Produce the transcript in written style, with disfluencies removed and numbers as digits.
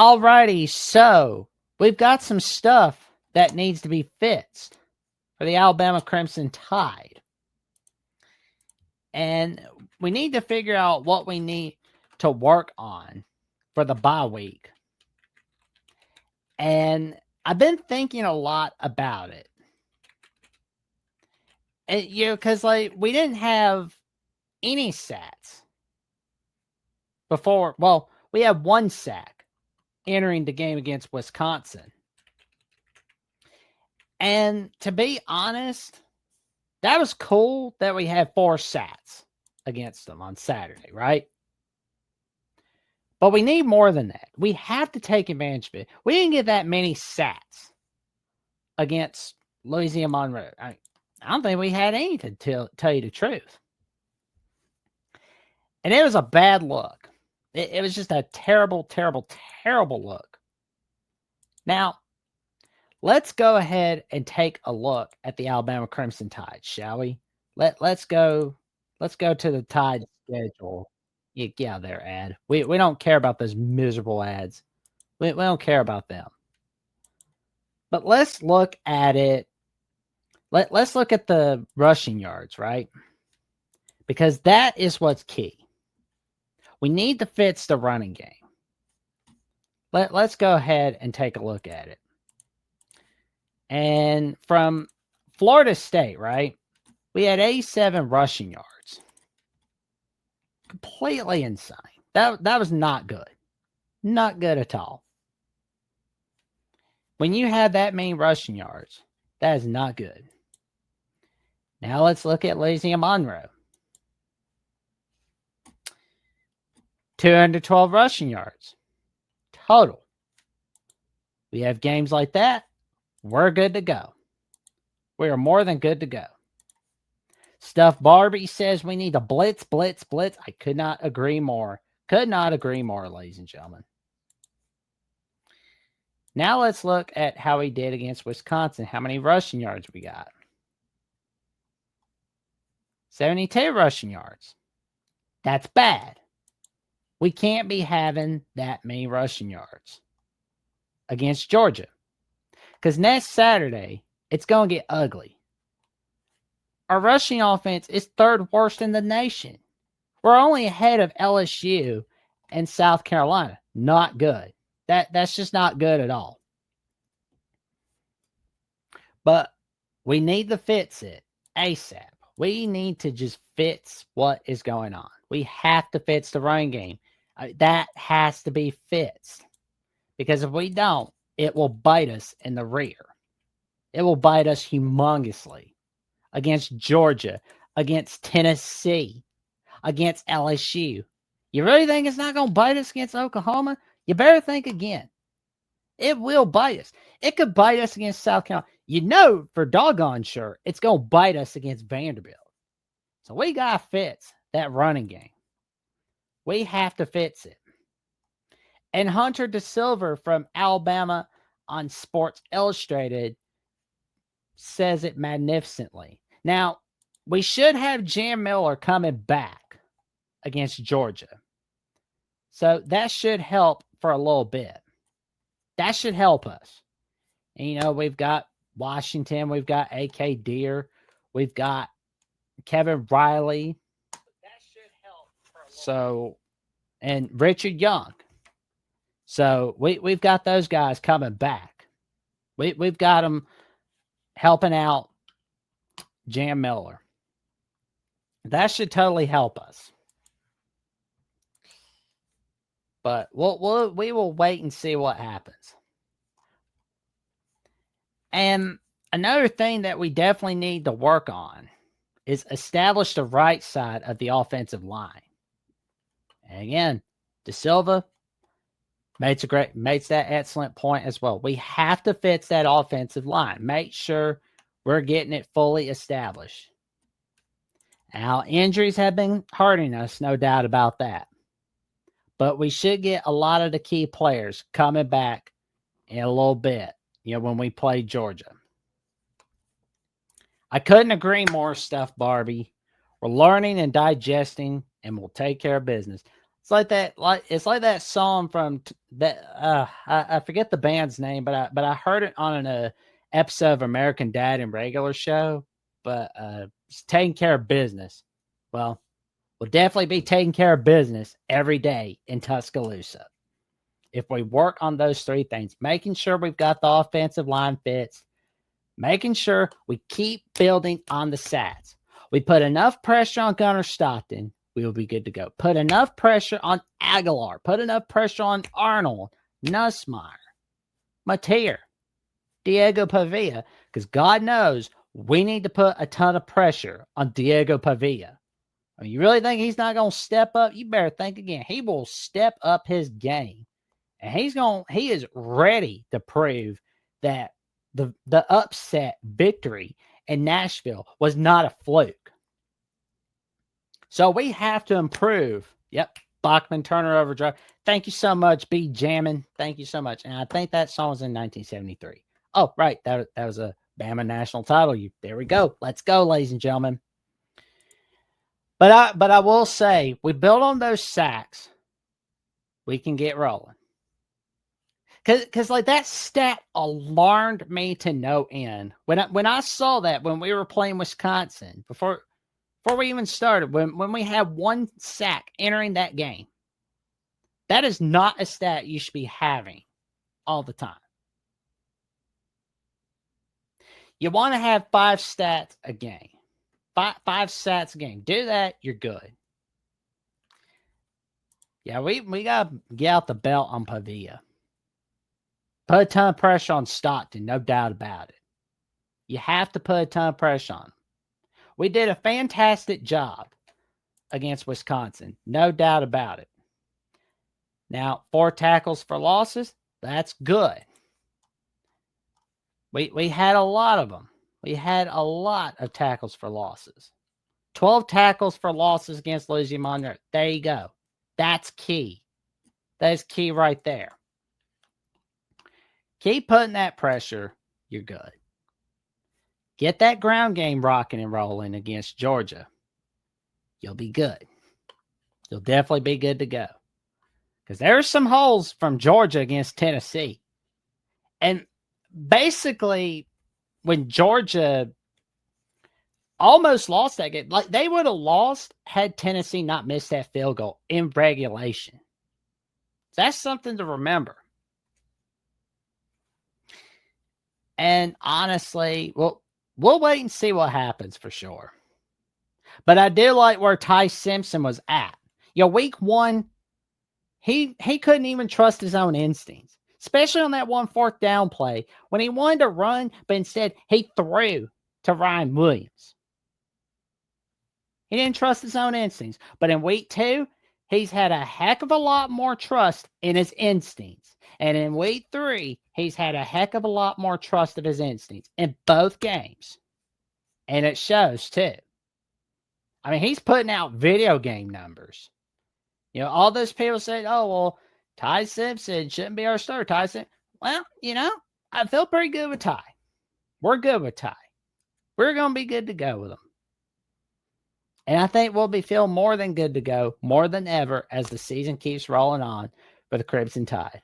Alrighty, so we've got some stuff that needs to be fixed for the Alabama Crimson Tide. And we need to figure out what we need to work on for the bye week. And I've been thinking a lot about it. And, because we didn't have any sacks before. Well, we had one sack entering the game against Wisconsin. And to be honest, that was cool that we had 4 sacks against them on Saturday, right? But we need more than that. We have to take advantage of it. We didn't get that many sacks against Louisiana Monroe. I don't think we had any, to tell you the truth. And it was a bad look. It was just a terrible, terrible, terrible look. Now, let's go ahead and take a look at the Alabama Crimson Tide, shall we? Let's go to the Tide schedule. Get out there, ad. We don't care about those miserable ads. We don't care about them. But let's look at it. Let's look at the rushing yards, right? Because that is what's key. We need to fix the running game. Let's go ahead and take a look at it. And from Florida State, right? We had 87 rushing yards. Completely insane. That was not good. Not good at all. When you have that many rushing yards, that is not good. Now let's look at Louisiana Monroe. 212 rushing yards total. We have games like that. We're good to go. We are more than good to go. Stuff Barbie says we need to blitz. I could not agree more. Could not agree more, ladies and gentlemen. Now let's look at how we did against Wisconsin. How many rushing yards we got? 72 rushing yards. That's bad. We can't be having that many rushing yards against Georgia. Because next Saturday, it's going to get ugly. Our rushing offense is 3rd worst in the nation. We're only ahead of LSU and South Carolina. Not good. That's just not good at all. But we need to fix it ASAP. We need to just fix what is going on. We have to fix the running game. That has to be fixed. Because if we don't, it will bite us in the rear. It will bite us humongously against Georgia, against Tennessee, against LSU. You really think it's not going to bite us against Oklahoma? You better think again. It will bite us. It could bite us against South Carolina. You know for doggone sure it's going to bite us against Vanderbilt. So we got to fix that running game. We have to fix it. And Hunter DeSilver from Alabama on Sports Illustrated says it magnificently. Now, we should have Jam Miller coming back against Georgia. So that should help for a little bit. That should help us. And, we've got Washington. We've got A.K. Deere. We've got Kevin Riley. That should help for a little bit. And Richard Young. So we've got those guys coming back. We've got them helping out Jam Miller. That should totally help us. But we will wait and see what happens. And another thing that we definitely need to work on is establish the right side of the offensive line. And again, De Silva makes that excellent point as well. We have to fix that offensive line. Make sure we're getting it fully established. Now, injuries have been hurting us, no doubt about that. But we should get a lot of the key players coming back in a little bit, when we play Georgia. I couldn't agree more, Stuff Barbie. We're learning and digesting, and we'll take care of business. It's like that song from that. I forget the band's name, but I heard it on an episode of American Dad and Regular Show. But it's taking care of business. Well, we'll definitely be taking care of business every day in Tuscaloosa if we work on those three things: making sure we've got the offensive line fits, making sure we keep building on the sats. We put enough pressure on Gunnar Stockton, we will be good to go. Put enough pressure on Aguilar. Put enough pressure on Arnold, Nussmeier, Mateer, Diego Pavia, because God knows we need to put a ton of pressure on Diego Pavia. I mean, you really think he's not going to step up? You better think again. He will step up his game, and he is ready to prove that the upset victory in Nashville was not a fluke. So we have to improve. Yep. Bachman Turner Overdrive. Thank you so much, B Jammin'. Thank you so much. And I think that song was in 1973. Oh, right. That was a Bama national title. There we go. Let's go, ladies and gentlemen. But I will say, we build on those sacks, we can get rolling. Because like that stat alarmed me to no end. When I saw that when we were playing Wisconsin, before we even started, when we had one sack entering that game, that is not a stat you should be having all the time. You want to have 5 stats a game. 5 stats a game. Do that, you're good. Yeah, we got to get out the belt on Pavia. Put a ton of pressure on Stockton, no doubt about it. You have to put a ton of pressure on him. We did a fantastic job against Wisconsin, no doubt about it. Now, 4 tackles for losses, that's good. We had a lot of them. We had a lot of tackles for losses. 12 tackles for losses against Louisiana Monroe. There you go. That's key. That is key right there. Keep putting that pressure. You're good. Get that ground game rocking and rolling against Georgia. You'll be good. You'll definitely be good to go. Because there's some holes from Georgia against Tennessee. And basically, when Georgia almost lost that game, like they would have lost had Tennessee not missed that field goal in regulation. That's something to remember. And honestly, we'll wait and see what happens for sure. But I do like where Ty Simpson was at. Week 1, he couldn't even trust his own instincts, especially on that 1 4th down play when he wanted to run, but instead he threw to Ryan Williams. He didn't trust his own instincts. But in week 2, he's had a heck of a lot more trust in his instincts. And in week 3, he's had a heck of a lot more trust of his instincts in both games. And it shows too. I mean, he's putting out video game numbers. All those people say, oh, well, Ty Simpson shouldn't be our starter. Ty Simpson. Well, I feel pretty good with Ty. We're good with Ty. We're going to be good to go with him. And I think we'll feel more than good to go, more than ever, as the season keeps rolling on for the Crimson Tide.